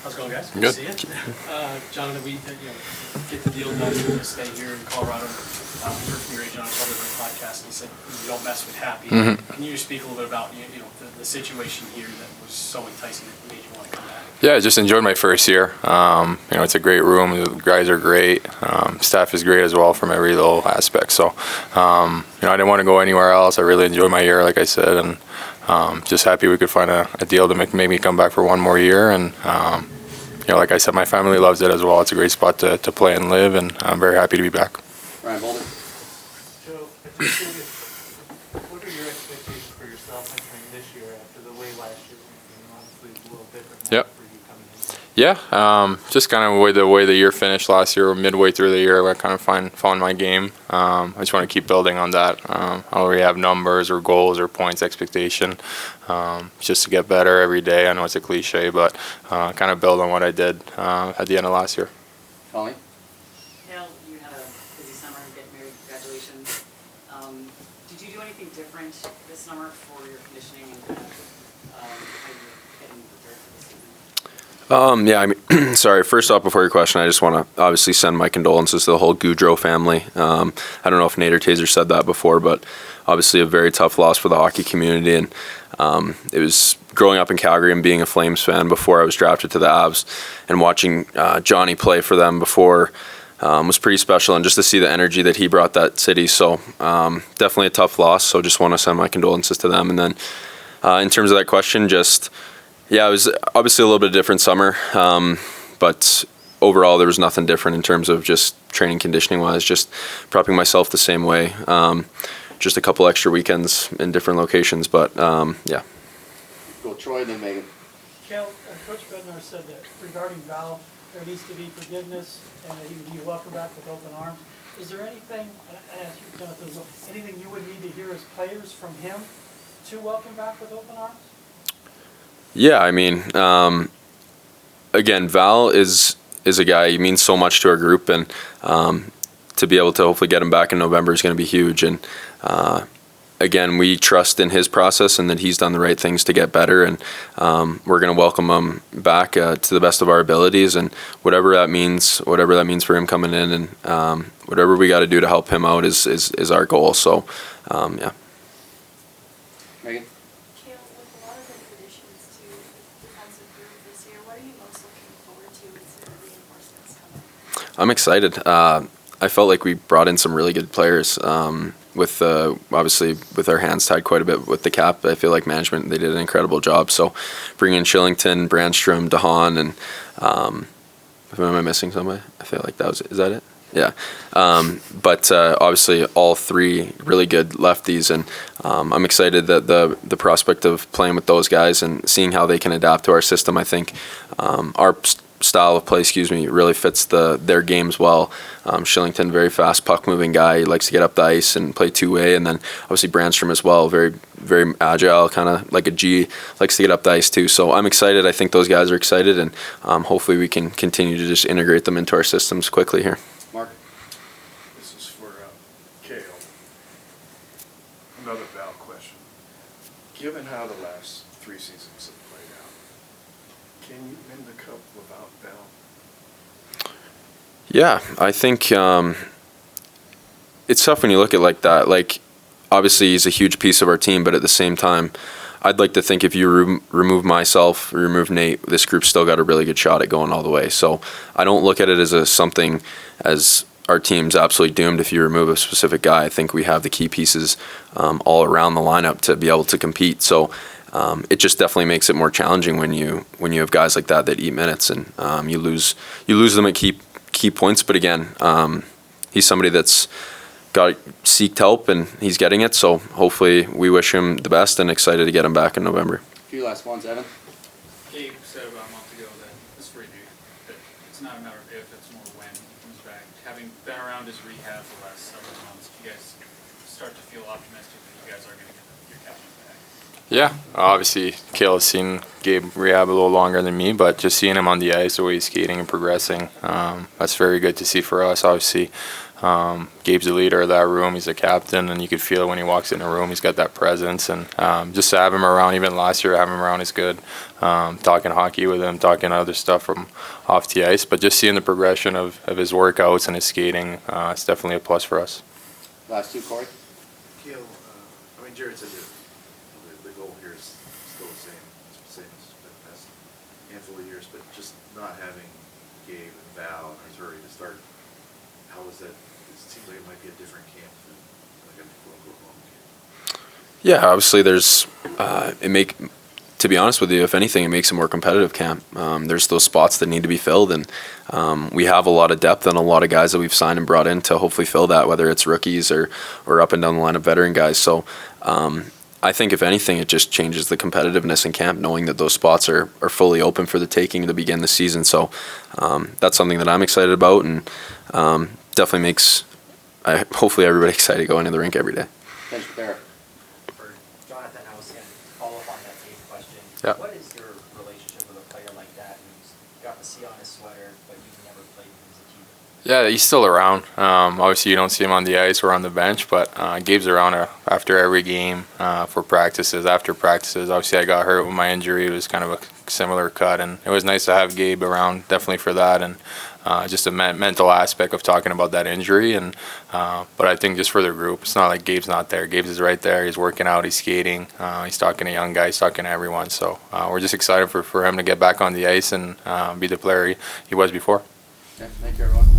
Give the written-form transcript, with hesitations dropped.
How's it going, guys? Good. To see you. Jonathan, we get the deal done to stay here in Colorado. We heard from your agent on a public podcast, and he said you don't mess with happy. Mm-hmm. Can you just speak a little bit about the situation here that was so enticing that made you want to come back? Yeah, I just enjoyed my first year. It's a great room. The guys are great. Staff is great as well from every little aspect. So, I didn't want to go anywhere else. I really enjoyed my year, like I said, and just happy we could find a deal to make me come back for one more year. And like I said, my family loves it as well. It's a great spot to play and live, and I'm very happy to be back. Ryan Boulder. Joe, what are your expectations for yourself entering this year after the way last year was obviously a little different now Yep. for you coming in? Yeah, just kind of the way the year finished last year, midway through the year, I kind of found my game. I just want to keep building on that. I don't really have numbers or goals or points expectation. Just to get better every day. I know it's a cliche, but kind of build on what I did at the end of last year. Colleen. Cale, you had a busy summer, getting married, congratulations. Did you do anything different this summer for your conditioning and how you're getting prepared for the season? Sorry, first off, before your question, I just want to obviously send my condolences to the whole Gaudreau family. I don't know if Nate or Taser said that before, but obviously a very tough loss for the hockey community. And it was growing up in Calgary and being a Flames fan before I was drafted to the Avs, and watching Johnny play for them before was pretty special, and just to see the energy that he brought that city. So definitely a tough loss, so just want to send my condolences to them. And then in terms of that question, it was obviously a little bit different summer, but overall there was nothing different in terms of just training conditioning wise, just prepping myself the same way. Just a couple extra weekends in different locations, but yeah. Go Troy, then Megan. Cale, Coach Bednar said that regarding Val, there needs to be forgiveness and that he would be welcomed back with open arms. Is there anything, and I ask you, Jonathan, as well, anything you would need to hear as players from him to welcome back with open arms? Yeah, I mean, again, Val is a guy, he means so much to our group, and to be able to hopefully get him back in November is going to be huge. And again, we trust in his process and that he's done the right things to get better, and we're going to welcome him back to the best of our abilities, and whatever that means for him coming in, and whatever we got to do to help him out is our goal. So, yeah. Megan. Cale, with a lot of the additions to the defensive group this year, what are you most looking forward to with some of the reinforcements coming? I'm excited. I felt like we brought in some really good players. Obviously with our hands tied quite a bit with the cap, I feel like management, they did an incredible job. So bringing in Shillington, Brandstrom, DeHaan, and am I missing somebody? I feel like is that it? Yeah. But obviously all three really good lefties, and I'm excited that the prospect of playing with those guys and seeing how they can adapt to our system. I think our style of play, really fits their games well. Shillington, very fast puck-moving guy. He likes to get up the ice and play two-way, and then obviously Brandstrom as well, very, very agile, kind of like a G, likes to get up the ice too. So I'm excited. I think those guys are excited, and hopefully we can continue to just integrate them into our systems quickly here. Mark. This is for Cale. Another Val question. Given how the last 3 seasons have played out, can you win the cup without Val? Yeah, I think it's tough when you look at it like that. Like, obviously he's a huge piece of our team, but at the same time, I'd like to think if you remove myself, remove Nate, this group's still got a really good shot at going all the way. So I don't look at it as something as our team's absolutely doomed if you remove a specific guy. I think we have the key pieces all around the lineup to be able to compete. So it just definitely makes it more challenging when you have guys like that eat minutes, and you lose them at key points. But again, he's somebody that's seeked help, and he's getting it. So hopefully we wish him the best and excited to get him back in November. A few last ones, Evan. Gabe said about a month ago that this for you, that it's not a matter of if, it's more when he comes back. Having been around his rehab the last several months, do you guys start to feel optimistic that you guys are going to get your captain back? Yeah, obviously Cale has seen Gabe rehab a little longer than me, but just seeing him on the ice, the way he's skating and progressing, that's very good to see for us. Obviously, Gabe's the leader of that room. He's the captain, and you could feel it when he walks in the room. He's got that presence, and just to have him around, even last year, having him around is good. Talking hockey with him, talking other stuff from off the ice, but just seeing the progression of his workouts and his skating, it's definitely a plus for us. Last two, Corey. Cale, I mean, Jared said that the goal here is still the same as the past handful of years, but just not having Gabe and Val and Missouri to start, how was that? It seems like it might be a different camp than like a quote-unquote home camp. Yeah, obviously to be honest with you, if anything, it makes a more competitive camp. There's those spots that need to be filled, and we have a lot of depth and a lot of guys that we've signed and brought in to hopefully fill that, whether it's rookies or up and down the line of veteran guys. So I think if anything, it just changes the competitiveness in camp, knowing that those spots are fully open for the taking to begin the season. So that's something that I'm excited about, and definitely makes hopefully everybody excited to go into the rink every day. Thanks, Barrett. For Jonathan, I was going to follow up on that same question. Yeah. What is your relationship with a player like that who's got the C on his sweater, but you've never played with him as a teammate? Yeah, he's still around. Obviously, you don't see him on the ice or on the bench, but Gabe's around after every game for practices, after practices. Obviously, I got hurt with my injury. It was kind of a similar cut, and it was nice to have Gabe around, definitely for that, and just a mental aspect of talking about that injury. And but I think just for the group, it's not like Gabe's not there. Gabe's is right there. He's working out. He's skating. He's talking to young guys. Talking to everyone. So we're just excited for him to get back on the ice and be the player he was before. Okay, thank you, everyone.